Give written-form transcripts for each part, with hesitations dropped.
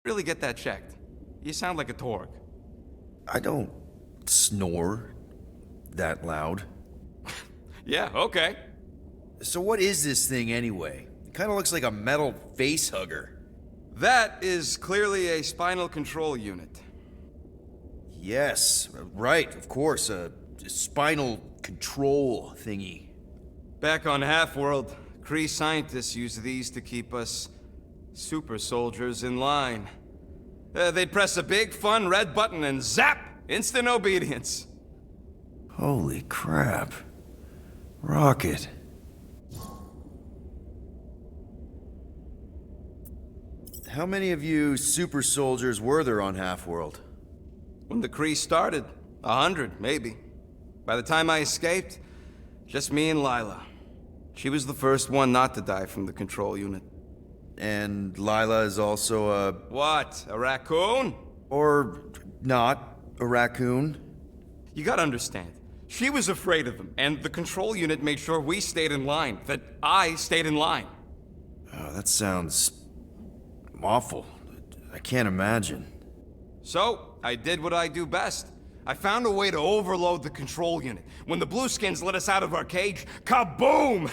Really get that checked. You sound like a Torg. I don't snore that loud. Yeah, okay. So what is this thing anyway? It kind of looks like a metal face hugger. That is clearly a spinal control unit. Yes, right, of course, a spinal control thingy. Back on Half-World, Kree scientists use these to keep us super soldiers in line. They'd press a big, fun red button and zap! Instant obedience. Holy crap. Rocket. How many of you super soldiers were there on Half-World? When the Kree started, 100, maybe. By the time I escaped, just me and Lila. She was the first one not to die from the control unit. And Lila is also a... What, a raccoon? Or not, a raccoon? You gotta understand, she was afraid of them, and the control unit made sure we stayed in line, that I stayed in line. Oh, that sounds... awful. I can't imagine. So, I did what I do best. I found a way to overload the control unit. When the Blueskins let us out of our cage, kaboom!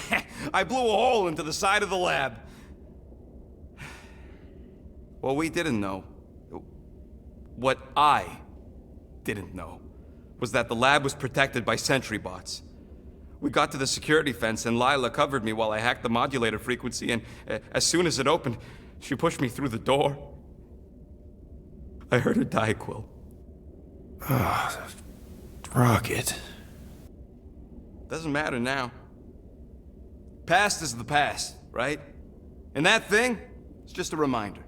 I blew a hole into the side of the lab. What we didn't know, what I didn't know, was that the lab was protected by sentry bots. We got to the security fence and Lila covered me while I hacked the modulator frequency, and as soon as it opened, she pushed me through the door. I heard her die, Quill. Rocket. Doesn't matter now. Past is the past, right? And that thing, it's just a reminder.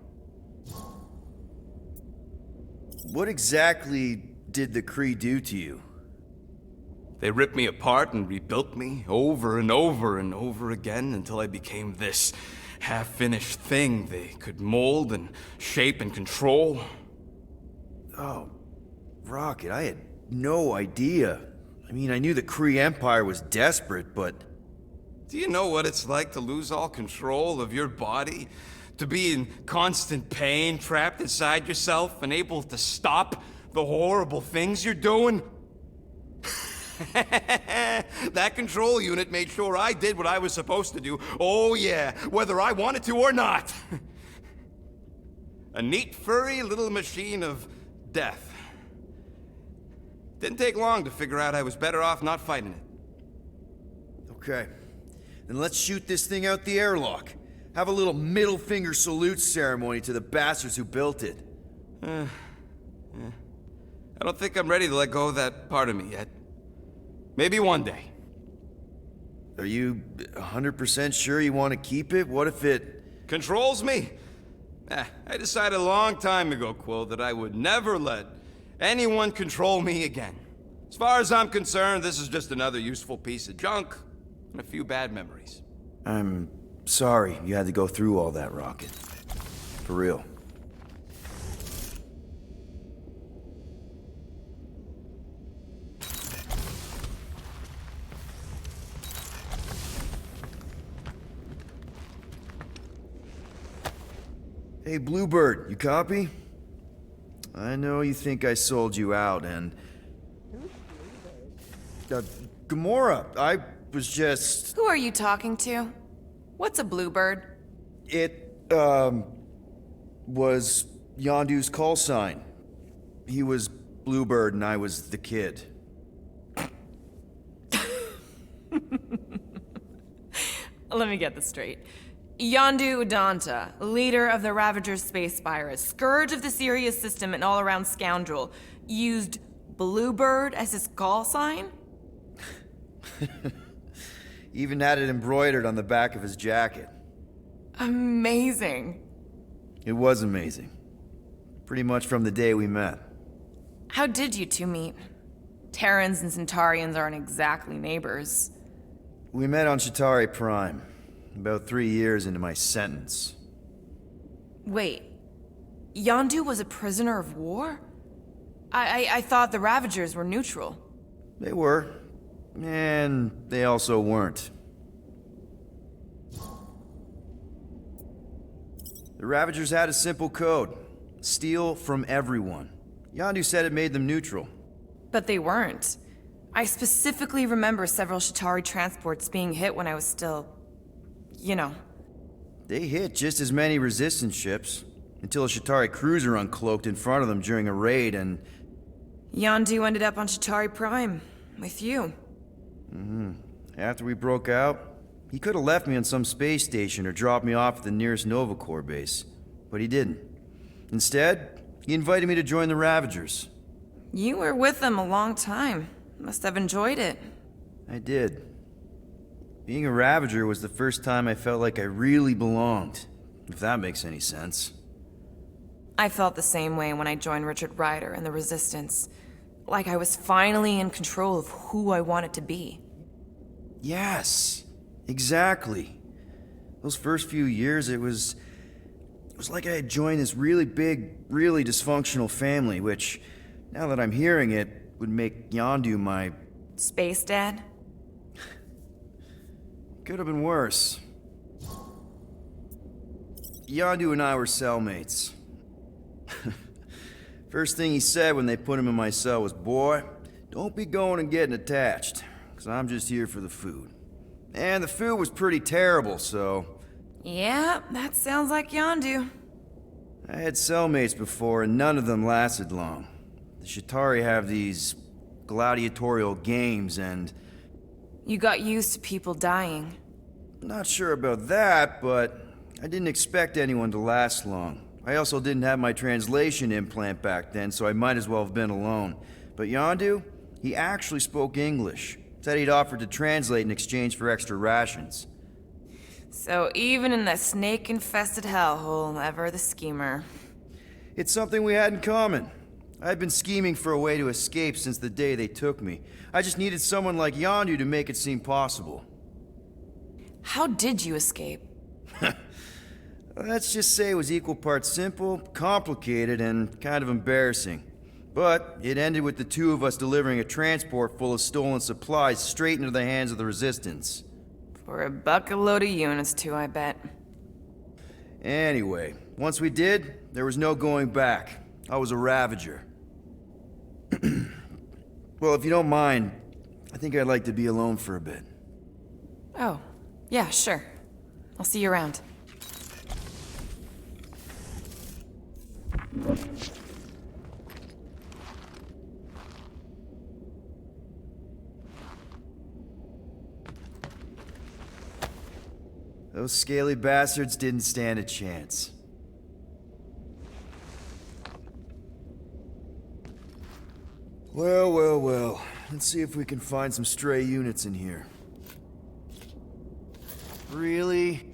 What exactly did the Kree do to you? They ripped me apart and rebuilt me over and over and over again until I became this half-finished thing they could mold and shape and control. Oh, Rocket, I had no idea. I mean, I knew the Kree Empire was desperate, but... Do you know what it's like to lose all control of your body? To be in constant pain, trapped inside yourself, unable to stop the horrible things you're doing? That control unit made sure I did what I was supposed to do. Oh yeah, whether I wanted to or not. A neat, furry little machine of death. Didn't take long to figure out I was better off not fighting it. Okay. Then let's shoot this thing out the airlock. Have a little middle finger salute ceremony to the bastards who built it. I don't think I'm ready to let go of that part of me yet. Maybe one day. Are you 100% sure you want to keep it? What if it... Controls me? I decided a long time ago, Quill, that I would never let anyone control me again. As far as I'm concerned, this is just another useful piece of junk and a few bad memories. I'm sorry you had to go through all that, Rocket. For real. Hey, Bluebird, you copy? I know you think I sold you out, and... Gamora, I was just... Who are you talking to? What's a bluebird? It, was Yondu's call sign. He was Bluebird and I was the kid. Let me get this straight. Yondu Udonta, leader of the Ravagers space virus, scourge of the Sirius system and all-around scoundrel, used Bluebird as his call sign? Even had it embroidered on the back of his jacket. Amazing. It was amazing. Pretty much from the day we met. How did you two meet? Terrans and Centaurians aren't exactly neighbors. We met on Chitauri Prime, about 3 years into my sentence. Wait, Yondu was a prisoner of war? I thought the Ravagers were neutral. They were, and they also weren't. The Ravagers had a simple code. Steal from everyone. Yondu said it made them neutral. But they weren't. I specifically remember several Shatari transports being hit when I was still... you know. They hit just as many resistance ships, until a Shatari cruiser uncloaked in front of them during a raid and... Yondu ended up on Shatari Prime, with you. After we broke out, he could have left me on some space station or dropped me off at the nearest Nova Corps base. But he didn't. Instead, he invited me to join the Ravagers. You were with them a long time. Must have enjoyed it. I did. Being a Ravager was the first time I felt like I really belonged, if that makes any sense. I felt the same way when I joined Richard Ryder and the Resistance. Like I was finally in control of who I wanted to be. Yes, exactly. Those first few years, it was like I had joined this really big, really dysfunctional family, which, now that I'm hearing it, would make Yondu my... Space Dad? Could have been worse. Yondu and I were cellmates. First thing he said when they put him in my cell was, "Boy, don't be going and getting attached, because I'm just here for the food." And the food was pretty terrible, so... Yeah, that sounds like Yondu. I had cellmates before, and none of them lasted long. The Shatari have these gladiatorial games, and... You got used to people dying. Not sure about that, but I didn't expect anyone to last long. I also didn't have my translation implant back then, so I might as well have been alone. But Yondu, he actually spoke English. Said he'd offered to translate in exchange for extra rations. So even in that snake-infested hellhole, ever the schemer. It's something we had in common. I'd been scheming for a way to escape since the day they took me. I just needed someone like Yondu to make it seem possible. How did you escape? Let's just say it was equal parts simple, complicated, and kind of embarrassing. But it ended with the two of us delivering a transport full of stolen supplies straight into the hands of the Resistance. For a bucket-load of units, too, I bet. Anyway, once we did, there was no going back. I was a Ravager. Well, if you don't mind, I think I'd like to be alone for a bit. Oh, yeah, sure. I'll see you around. Those scaly bastards didn't stand a chance. Well, well, well. Let's see if we can find some stray units in here. Really?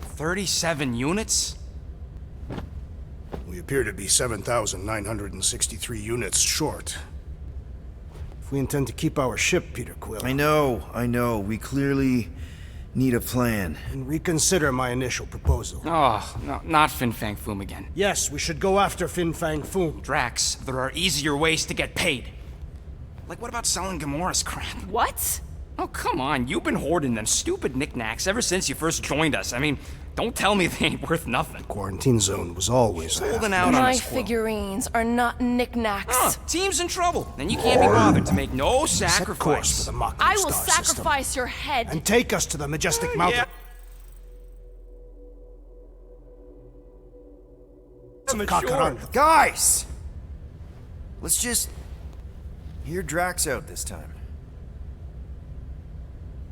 "37 units? We appear to be 7,963 units short. If we intend to keep our ship, Peter Quill, I know. We clearly need a plan. then reconsider my initial proposal. Oh, no, not Fin Fang Foom again. Yes, we should go after Fin Fang Foom. Drax, there are easier ways to get paid. Like, what about selling Gamora's crap? What? Oh, come on, you've been hoarding them stupid knickknacks ever since you first joined us. I mean, don't tell me they ain't worth nothing. Quarantine zone was always Holding out on My us, Quill. figurines are not knickknacks. Team's in trouble. Then you can't be bothered to make no Set course for sacrifice. the Mocking I will Star sacrifice your head. system and take us to the majestic mountain. Kakaranga. Guys! Let's just hear Drax out this time.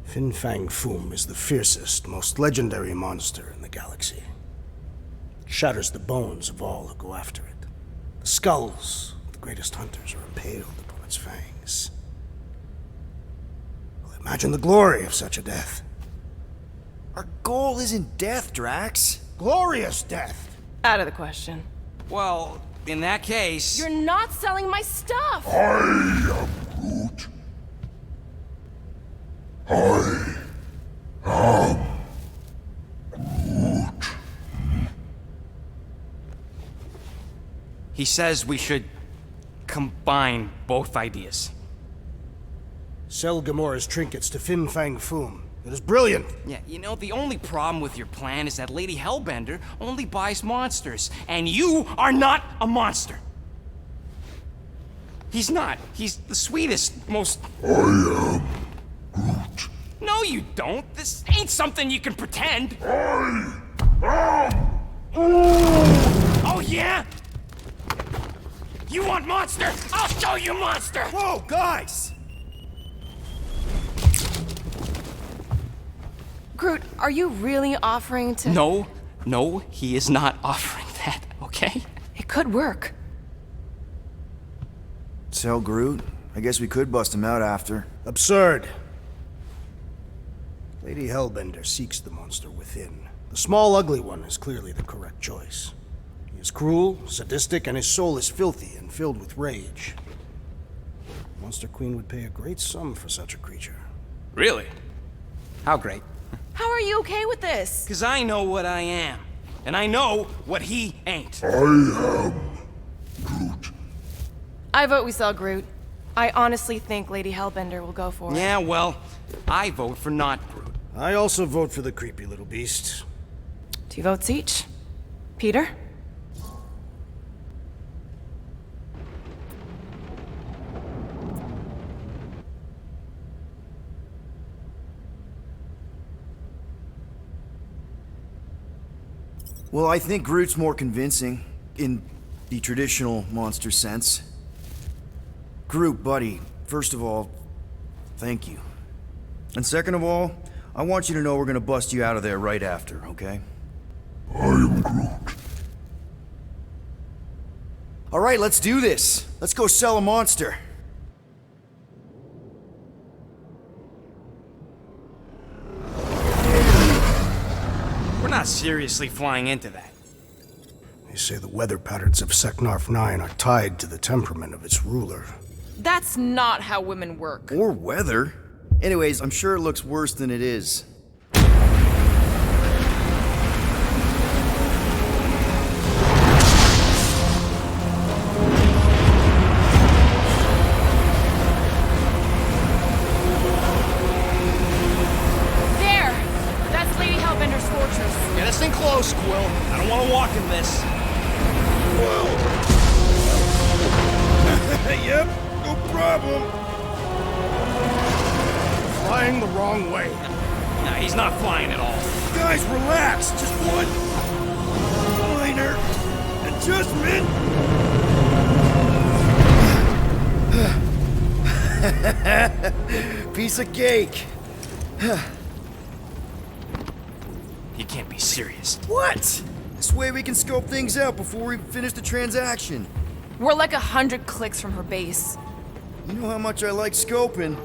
Fin Fang Foom is the fiercest, most legendary monster in the galaxy. It shatters the bones of all who go after it. The skulls of the greatest hunters are impaled upon its fangs. Well, imagine the glory of such a death. Our goal isn't death, Drax. Glorious death! Out of the question. Well, in that case... You're not selling my stuff. He says we should combine both ideas. Sell Gamora's trinkets to Fin Fang Foom, It is brilliant. Yeah, you know, the only problem with your plan is that Lady Hellbender only buys monsters, and you are not a monster. He's not. He's the sweetest, most... I am Groot. No, you don't. This ain't something you can pretend. I am Oh, yeah? You want monster? I'll show you monster! Whoa, guys! Groot, are you really offering to... No, he is not offering that, okay? It could work. So, Groot, I guess we could bust him out after. Absurd. Lady Hellbender seeks the monster within. The small, ugly one is clearly the correct choice. He is cruel, sadistic, and his soul is filthy and filled with rage. Monster Queen would pay a great sum for such a creature. Really? How great? How are you okay with this? Because I know what I am. And I know what he ain't. I am Groot. I vote we sell Groot. I honestly think Lady Hellbender will go for it. Yeah, well, I vote for not Groot. I also vote for the creepy little beast. 2 votes each. Peter? Well, I think Groot's more convincing, in the traditional monster sense. Groot, buddy, first of all, thank you. And second of all, I want you to know we're gonna bust you out of there right after, okay? I am Groot. All right, let's do this. Let's go sell a monster. We're not seriously flying into that. They say the weather patterns of Seknarf 9 are tied to the temperament of its ruler. That's not how women work. Or weather. Anyways, I'm sure it looks worse than it is. There! That's Lady Hellbender's fortress. Get us in close, Quill. I don't want to walk in this. Yep, no problem. Flying the wrong way. Nah, he's not flying at all. Guys, relax. Just one minor adjustment. Piece of cake. You can't be serious. What? This way we can scope things out before we finish the transaction. We're like 100 clicks from her base. You know how much I like scoping.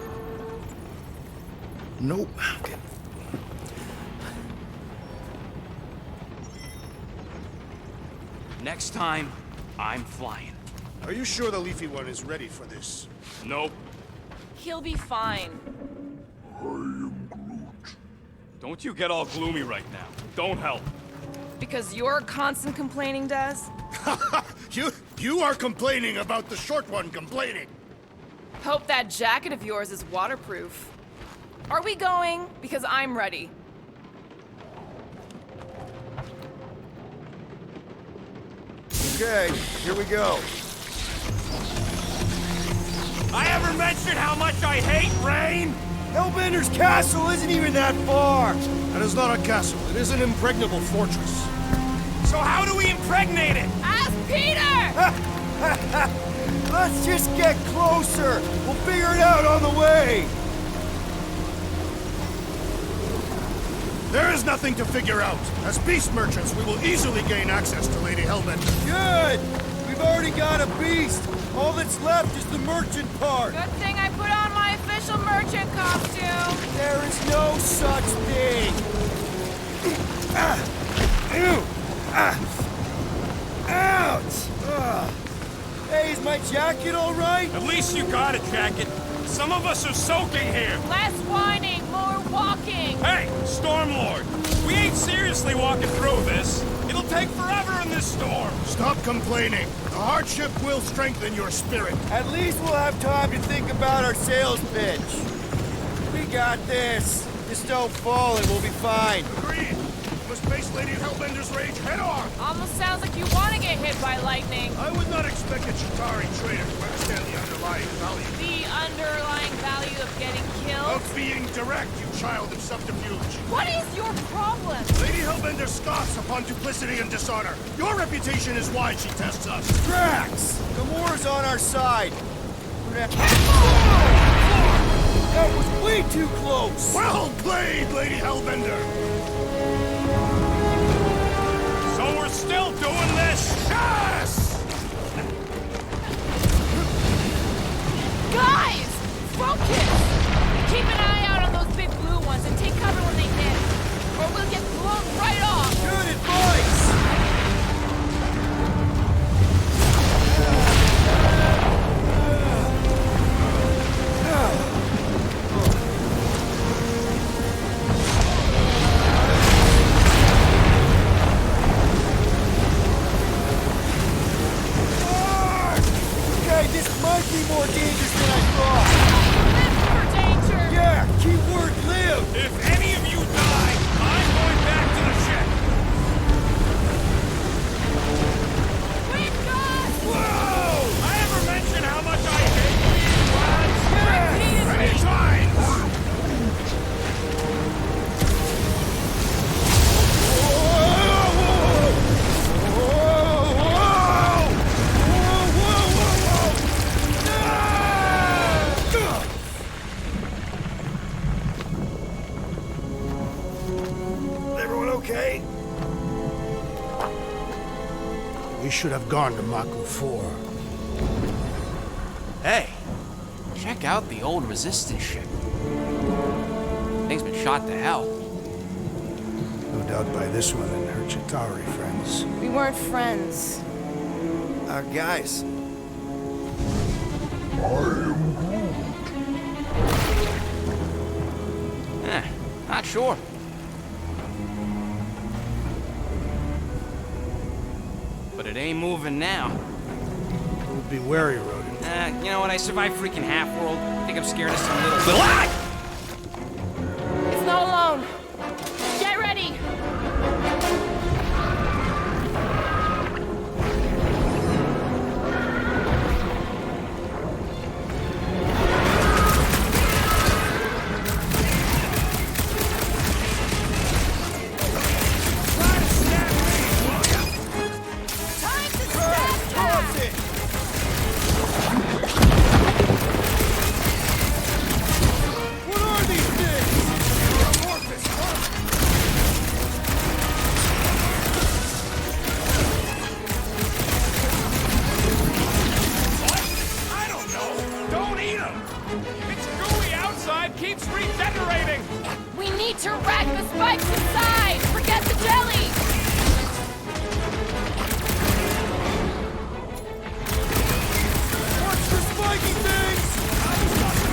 Nope. Okay. Next time, I'm flying. Are you sure the Leafy One is ready for this? Nope. He'll be fine. I am Groot. Don't you get all gloomy right now. Don't help. Because you're constant complaining, Des? You are complaining about the short one complaining. Hope that jacket of yours is waterproof. Are we going? Because I'm ready. Okay, here we go. I ever mentioned how much I hate rain? Hellbender's castle isn't even that far. That is not a castle. It is an impregnable fortress. So how do we impregnate it? Ask Peter! Let's just get closer. We'll figure it out on the way. There is nothing to figure out. As beast merchants, we will easily gain access to Lady Hellbender. Good. We've already got a beast. All that's left is the merchant part. Good thing I put on my official merchant costume. There is no such thing. Ouch! Hey, is my jacket all right? At least you got a jacket. Some of us are soaking here. Less whining, more walking. Hey, Stormlord. We ain't seriously walking through this. It'll take forever in this storm. Stop complaining. The hardship will strengthen your spirit. At least we'll have time to think about our sales pitch. We got this. Just don't fall and we'll be fine. Agreed. Must face Lady Hellbender's rage head on. Almost sounds like you want to get hit by lightning. I would not expect a Chitauri trader to understand the underlying value The underlying value of getting killed? of being direct, you child of subterfuge. What is your problem? Lady Hellbender scoffs upon duplicity and dishonor. Your reputation is why she tests us. Drax! Gamora's on our side. That was way too close! Well played, Lady Hellbender! So we're still doing this? Yes! Guys! Focus! Keep an eye out on those big blue ones and take cover when they hit. Or we'll get blown right off! Good advice! Okay, this might be more dangerous than I thought. Live for danger! Yeah, keyword live! If any of you die, I'm going back to the ship! Quick, guys! Whoa! I ever mention how much I hate being lads? Repeatedly! Many times! Everyone okay? We should have gone to Maku 4. Hey, check out the old Resistance ship. Thing's been shot to hell. No doubt by this one and her Chitauri friends. We weren't friends. Guys. Not sure. But it ain't moving now. We'll be wary, Rodin. You know what? I survived freaking Half-World. I think I'm scared of some little... Ah! It's not alone. Get ready! Time to snap back! What are these things? Amorphous, huh? I don't know! Don't eat them! It's gooey outside, keeps regenerating! We need to rack the spikes inside! Forget the jelly! Watch for spiky things!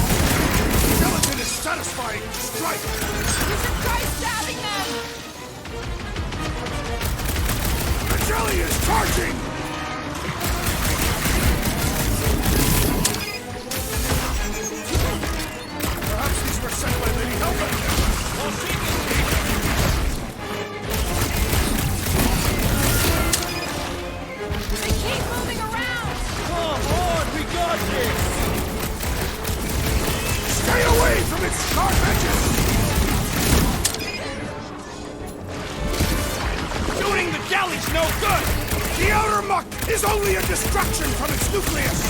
Skeleton is satisfying! Strike! You should try stabbing them! The jelly is charging! Perhaps these were sent by Lady Hellbender. Well, she They keep moving around! Come on, we got this! Stay away from its sharp edges! Shooting the jelly's no good! The outer muck is only a distraction from its nucleus!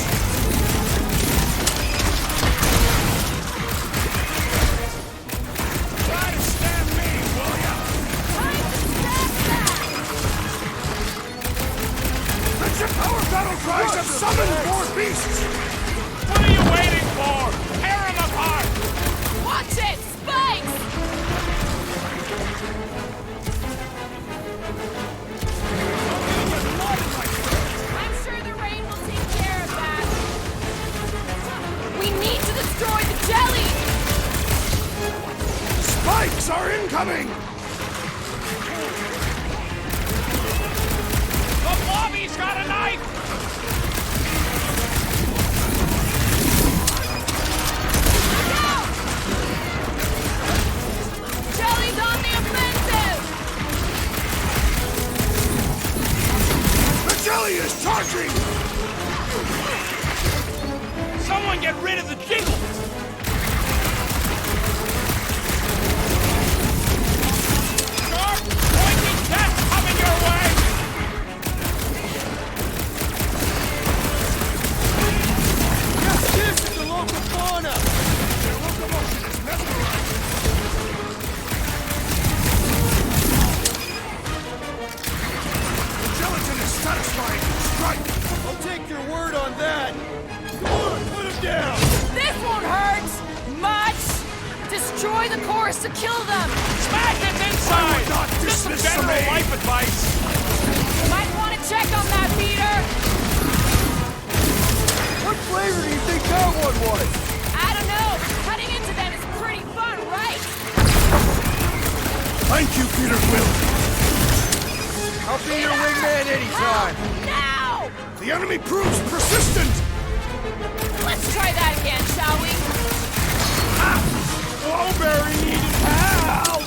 Try to stand me, will ya? Time to snap back! The Chitauri battle cries have summoned more beasts! What are you waiting for? Tear them apart! Watch it! Spikes! I'm sure the rain will take care of that. We need to destroy the jelly! Spikes are incoming! The lobby's got a knife! and get rid of the jingles! Sharp, pointy test coming your way! This is the local fauna! Their locomotion is mesmerizing! The gelatin is satisfying! Strike! I'll take your word on that! Come on, put him down! This won't hurt much. Destroy the cores to kill them. Smash its inside! not Just some dismiss general me. life advice! Might want to check on that, Peter. What flavor do you think that one was? I don't know. Cutting into them is pretty fun, right? Thank you, Peter Quill. I'll be your wingman anytime! Now! The enemy proves persistent. Let's try that again, shall we? Strawberry needed help!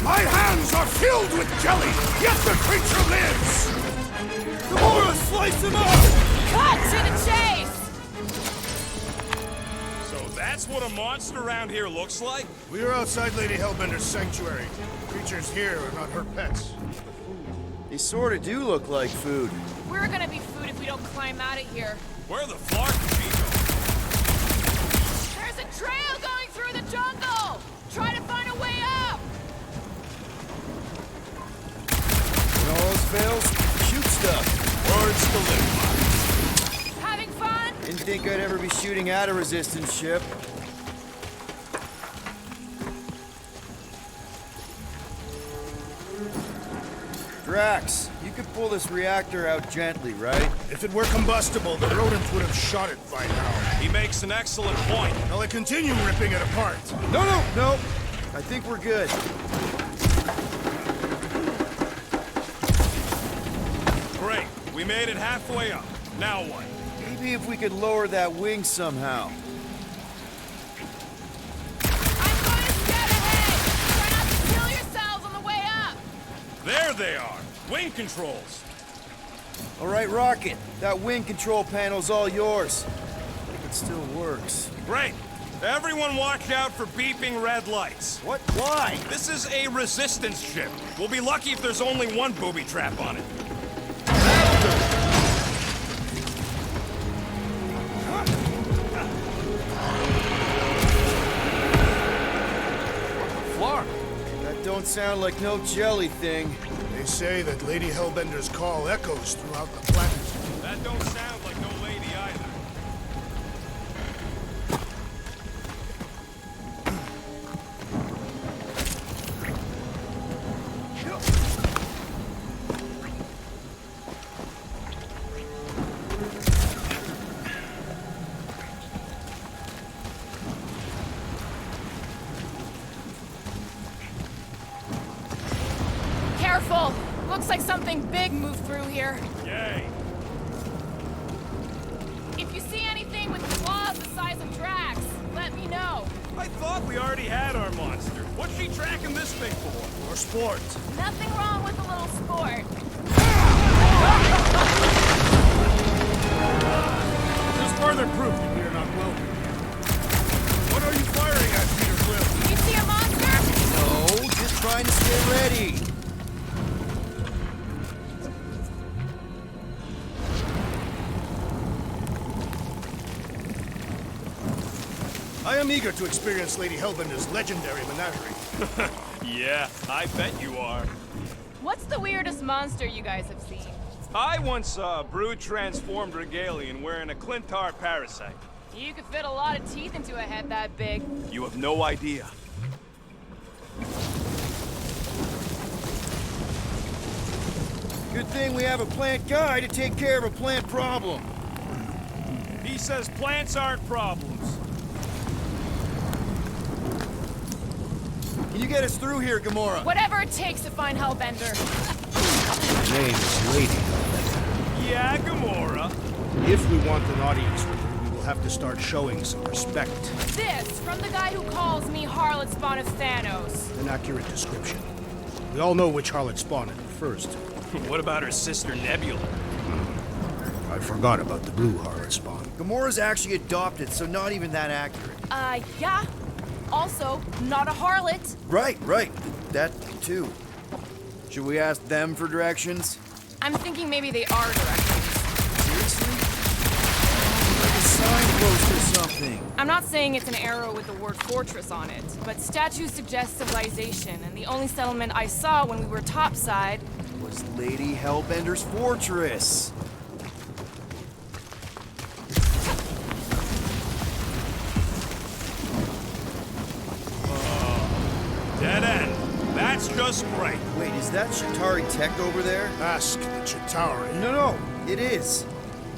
My hands are filled with jelly, yet the creature lives. Gamora, slice him up! Cut to the chase! So that's what a monster around here looks like? We are outside Lady Hellbender's sanctuary. Creatures here are not her pets. They sort of do look like food. We're gonna be food if we don't climb out of here. Where the flark did she go? There's a trail going through the jungle! Try to find a way up! When all else fails, shoot stuff. Words to live by. Having fun? Didn't think I'd ever be shooting at a resistance ship. Drax, you could pull this reactor out gently, right? If it were combustible, the rodents would have shot it by now. He makes an excellent point. Now I continue ripping it apart. No! I think we're good. Great. We made it halfway up. Now what? Maybe if we could lower that wing somehow. I'm going to scout ahead! Try not to kill yourselves on the way up! There they are. Wing controls. All right, Rocket. That wing control panel's all yours. If it still works. Great. Everyone watch out for beeping red lights. What? Why? This is a resistance ship. We'll be lucky if there's only one booby trap on it. Flark. That don't sound like no jelly thing. They say that Lady Hellbender's call echoes throughout the planet. That don't sound like no lady either. Careful! Looks like something big moved through here. Yay. If you see anything with claws the size of Drax, let me know. I thought we already had our monster. What's she tracking this thing for? Or sport. Nothing wrong with a little sport. Just further proof that we are not welcome. What are you firing at, Peter Quill? You see a monster? No, just trying to stay ready. I am eager to experience Lady Hellbender's legendary menagerie. Yeah, I bet you are. What's the weirdest monster you guys have seen? I once saw a brood transformed Regalian wearing a Clintar parasite. You could fit a lot of teeth into a head that big. You have no idea. Good thing we have a plant guy to take care of a plant problem. He says plants aren't problems. Can you get us through here, Gamora? Whatever it takes to find Hellbender. Her name is Lady. Yeah, Gamora. If we want an audience with her, we will have to start showing some respect. This from the guy who calls me Harlot Spawn of Thanos. An accurate description. We all know which harlot spawn it refers to. What about her sister Nebula? I I forgot about the blue harlot spawn. Gamora's actually adopted, so not even that accurate. Yeah. Also, not a harlot. Right. That too. Should we ask them for directions? I'm thinking maybe they are directions. Seriously? Like a signpost or something. I'm not saying it's an arrow with the word fortress on it, but statues suggest civilization, and the only settlement I saw when we were topside. Was Lady Hellbender's fortress. Dead end. That's just great. Wait, is that Shatari tech over there? Ask the Chitauri. No, it is.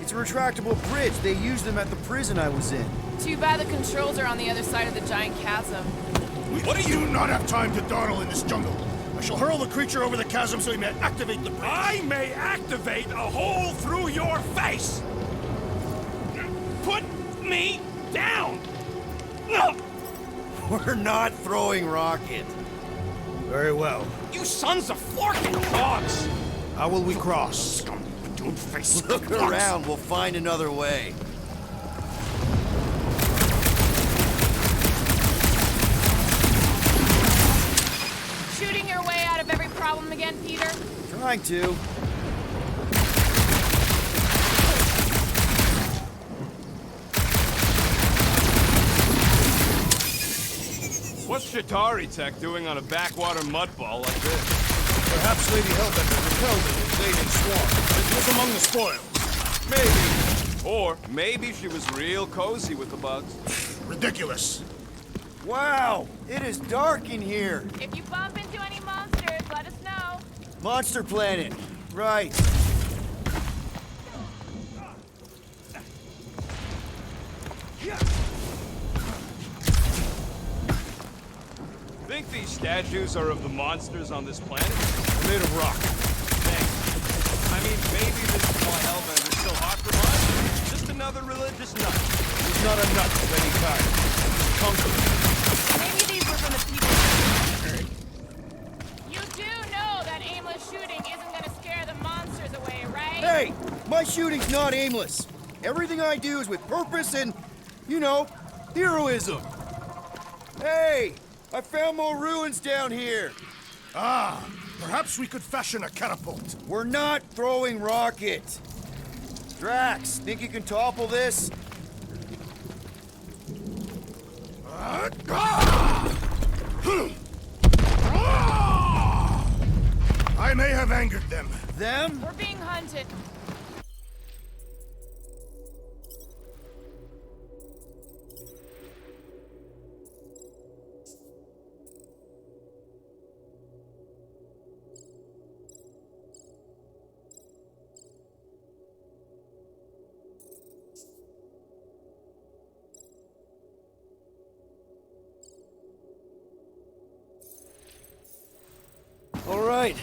It's a retractable bridge. They used them at the prison I was in. Too bad the controls are on the other side of the giant chasm. We do not have time to dawdle in this jungle. I shall hurl the creature over the chasm so he may activate the bridge. I may activate a hole through your face! Put me down! No! We're not throwing rocket. Very well. You sons of forking dogs! How will we cross? Scum, dude face. Look around. We'll find another way. Shooting your way out of every problem again, Peter? Trying to. What's Shatari tech doing on a backwater mudball like this? Perhaps Lady Hellbender repelled it and laid in swarm. It was among the spoils. Maybe. Or maybe she was real cozy with the bugs. Ridiculous. Wow, it is dark in here. If you bump into any monsters, let us know. Monster Planet. Right. Think these statues are of the monsters on this planet? They're made of rock. Thanks. I mean, maybe this is why Hellbender's so hot for us. Just another religious nut. He's not a nut of any kind. Conqueror. Maybe these were from the people. You do know that aimless shooting isn't gonna scare the monsters away, right? Hey, my shooting's not aimless. Everything I do is with purpose and, heroism. Hey, I found more ruins down here. Ah, perhaps we could fashion a catapult. We're not throwing rockets. Drax, think you can topple this? I may have angered them. Them? We're being hunted. All right,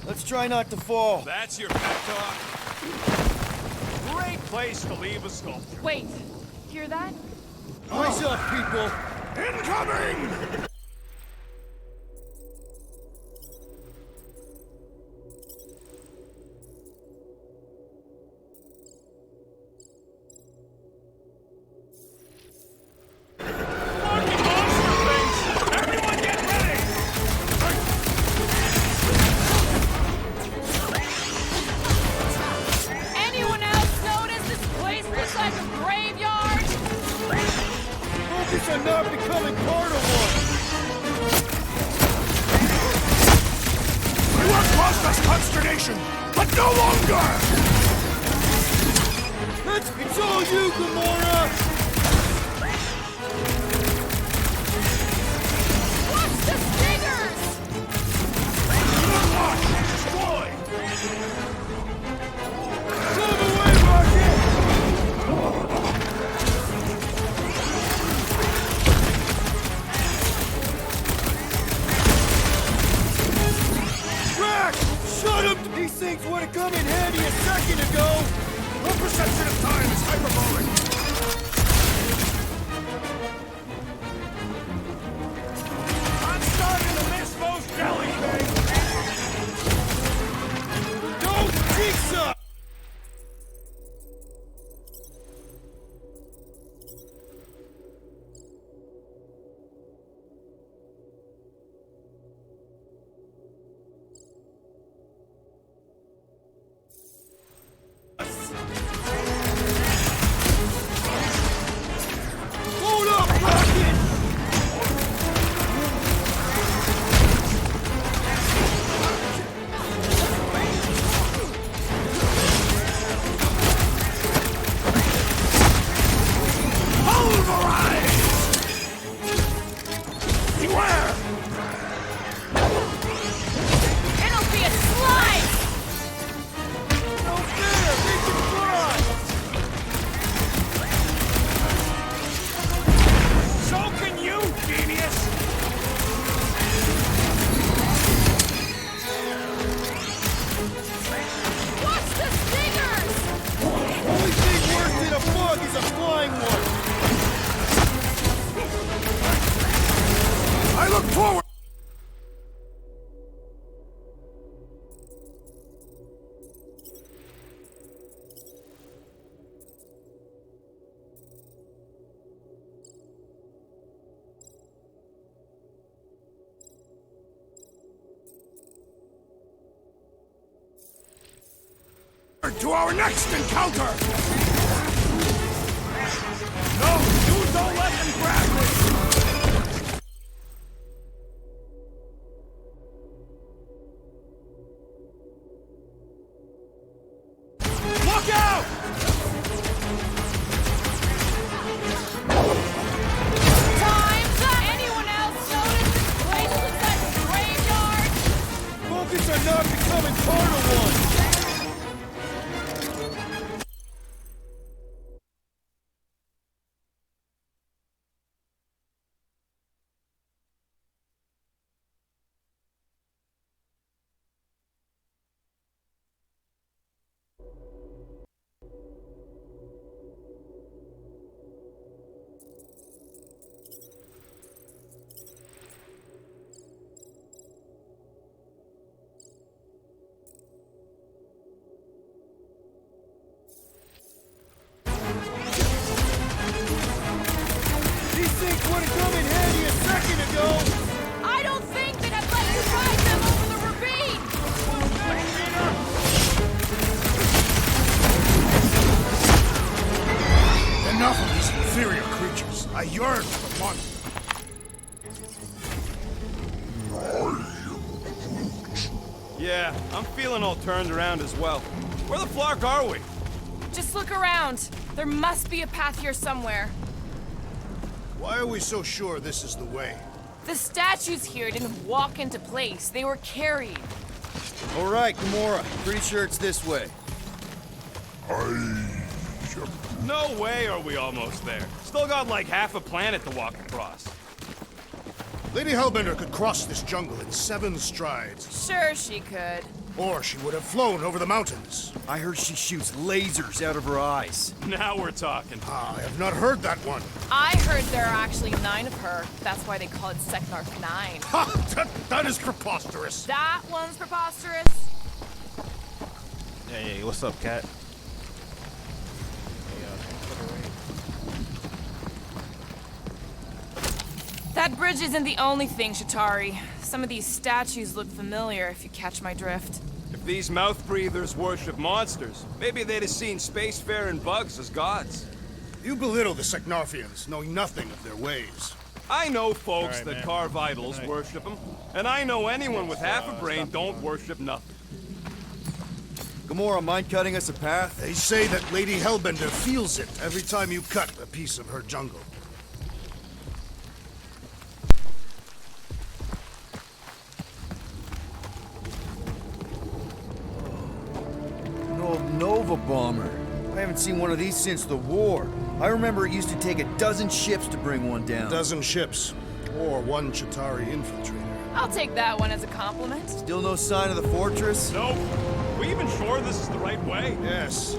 let's try not to fall. That's your pep talk? Great place to leave a sculpture. Wait, hear that? Eyes up, people. Incoming! Anyone else notice this place looks like a graveyard? Focus on not becoming part of one. You have caused us consternation, but no longer! It's all you, Gamora! Watch the stingers! Unlock! Destroy! Move away, Rocket! Drax! Shut him! These things would have come in handy a second ago! Your perception of time is hyperbolic. I'm starting to miss those jelly things. Don't jinx us! to our next encounter! No, you don't let them grab me! Look out! Time's up! Anyone else notice this place looks like a graveyard? Focus on not becoming part of one! These things would have come in handy a second ago! I don't think that I'd let you ride them over the ravine! Enough of these inferior creatures. I yearn for the monster. Yeah, I'm feeling all turned around as well. Where the flark are we? Just look around. There must be a path here somewhere. Why are we so sure this is the way? The statues here didn't walk into place. They were carried. All right, Gamora. Pretty sure it's this way. No way are we almost there. Still got like half a planet to walk across. Lady Hellbender could cross this jungle in 7 strides. Sure she could. Or she would have flown over the mountains. I heard she shoots lasers out of her eyes. Now we're talking. I have not heard that one. I heard there are actually 9 of her. That's why they call it Seknarf 9. Ha! That is preposterous. That one's preposterous. Hey, what's up, cat? That bridge isn't the only thing, Shatari. Some of these statues look familiar, if you catch my drift. If these mouth breathers worship monsters, maybe they'd have seen spacefaring bugs as gods. You belittle the Seknarfians, knowing nothing of their ways. I know folks All right, that man. carve idols worship them, and I know anyone with half a brain don't worship nothing. Gamora, mind cutting us a path? They say that Lady Hellbender feels it every time you cut a piece of her jungle. Nova bomber. I haven't seen one of these since the war. I remember it used to take a dozen ships to bring one down. A dozen ships, or 1 Chitauri infiltrator. I'll take that one as a compliment. Still no sign of the fortress? Nope. We even sure this is the right way? Yes,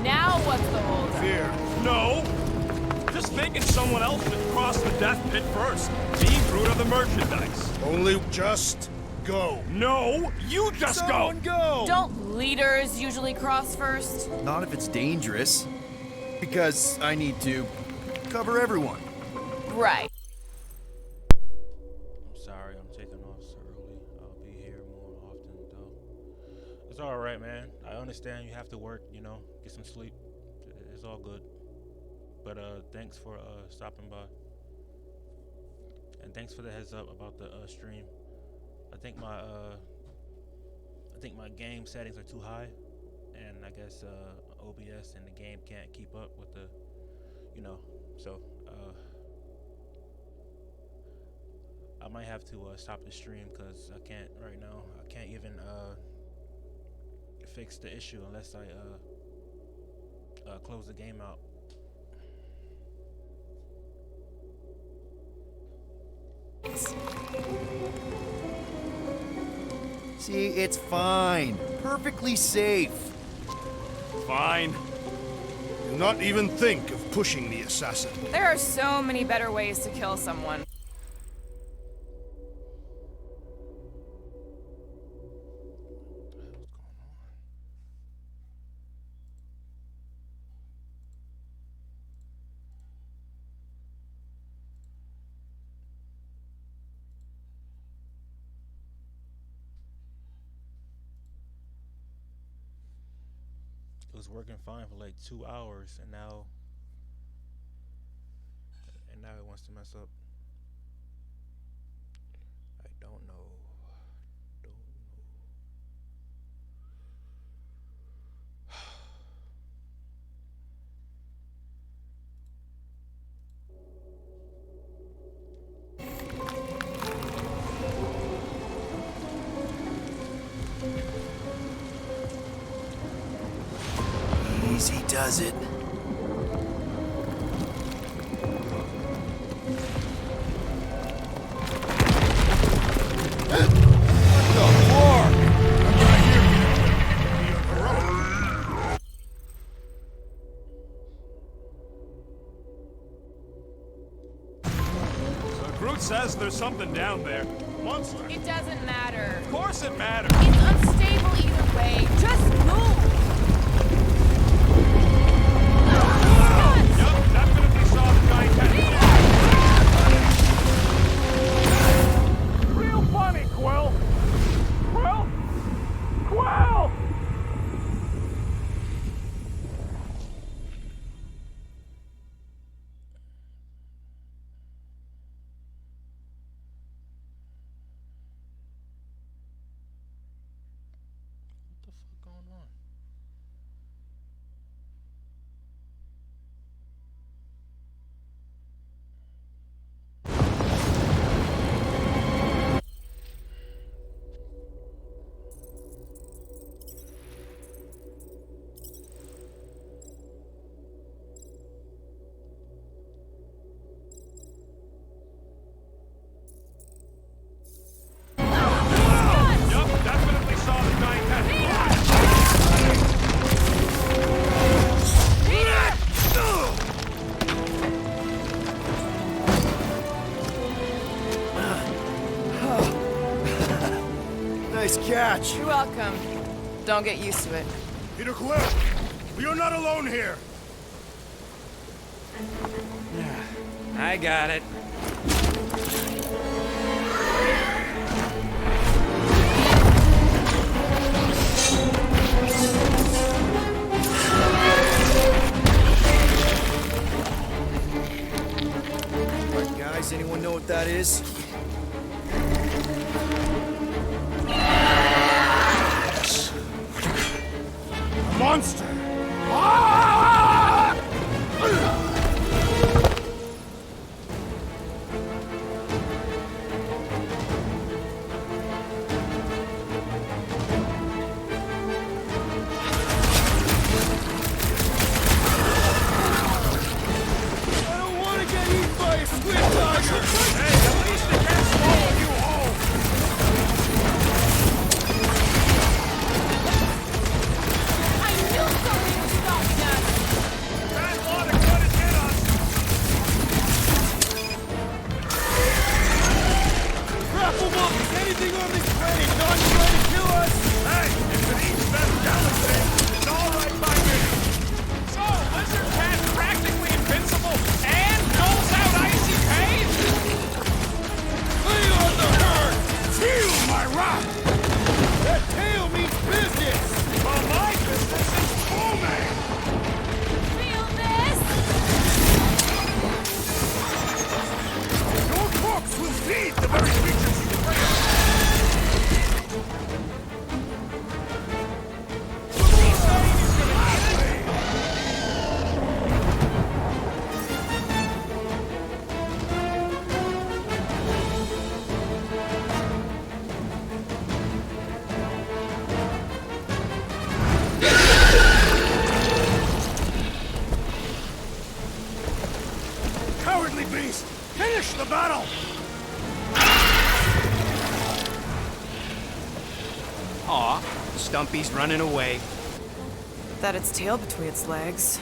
Now what's the holdup? fear. No. Just thinking someone else should cross the death pit first. Being fruit of the merchandise. Only just go. No, you just Someone go! Don't leaders usually cross first? Not if it's dangerous. Because I need to cover everyone. Right. I'm sorry, I'm taking off so early. I'll be here more often, though. It's all right, man. I understand you have to work, you know, get some sleep. It's all good. But thanks for stopping by. And thanks for the heads up about the stream. I think my game settings are too high, and I guess OBS and the game can't keep up with the, you know. So I might have to stop the stream because I can't right now. I can't even fix the issue unless I close the game out. See, it's fine. Perfectly safe. Fine. Do not even think of pushing the assassin. There are so many better ways to kill someone. It was working fine for like 2 hours, and now it wants to mess up. I don't know. Easy does it. Groot says there's something down there. Monster. It doesn't matter. Of course it matters. It's unstable either way. Just move! Yup, definitely saw the giant tentacle. Real funny, Quill. Quill? Quill! What the fuck going on? Yup, definitely saw the giant tentacle. Nice catch. You're welcome. Don't get used to it. Peter Quill, you're not alone here. I got it. Alright, guys, anyone know what that is? Monster. I don't want to get eaten by a squid tiger! Hey, at least it can't swallow you whole. I knew something would stop that! That water couldn't hit us. Grapple Monk! Is anything on this planet not trying to kill us? Hey, if it eats that galaxy, it's all right by me. So, Lizard Cat practically invincible and knows out icy pain? Lay on the herd! Feel my wrath. That tail means business! Well, my business is booming. Feel this? Your corpse will feed the very creatures you prey. Cowardly beast! Finish the battle! Aw, Stumpy's running away. That its tail between its legs.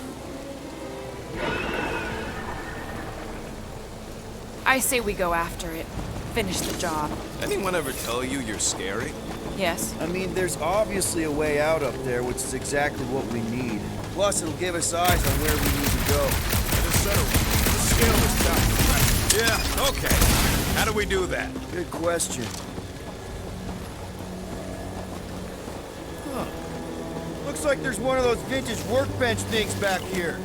I say we go after it. Finish the job. Anyone ever tell you you're scary? Yes? I mean, there's obviously a way out up there, which is exactly what we need. Plus, it'll give us eyes on where we need to go. Let's settle. Let's scale this down. Yeah, okay. How do we do that? Good question. Huh. Looks Looks like there's one of those vintage workbench things back here.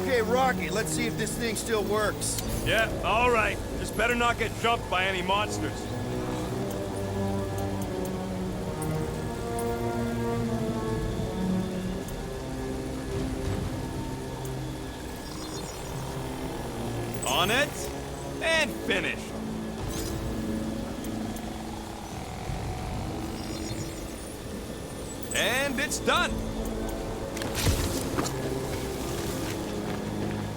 Okay, Rocky, let's see if this thing still works. Yeah, all right. Just better not get jumped by any monsters. On it, and finished. And it's done.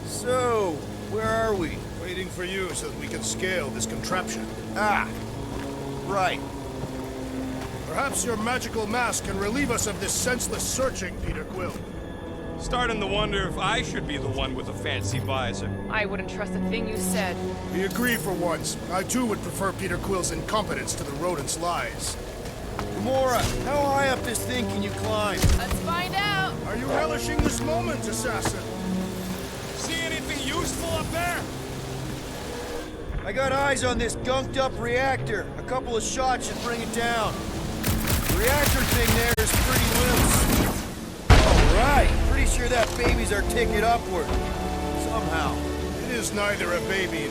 So, where are we? Waiting for you so that we can scale this contraption. Ah, right. Perhaps your magical mask can relieve us of this senseless searching, Peter Quill. Starting to wonder if I should be the one with a fancy visor. I wouldn't trust a thing you said. We agree for once. I too would prefer Peter Quill's incompetence to the rodent's lies. Gamora, how high up this thing can you climb? Let's find out. Are you relishing this moment, assassin? See anything useful up there? I got eyes on this gunked up reactor. A couple of shots should bring it down. The reactor thing there is pretty loose. Alright, pretty sure that baby's our ticket upward. Somehow. It is neither a baby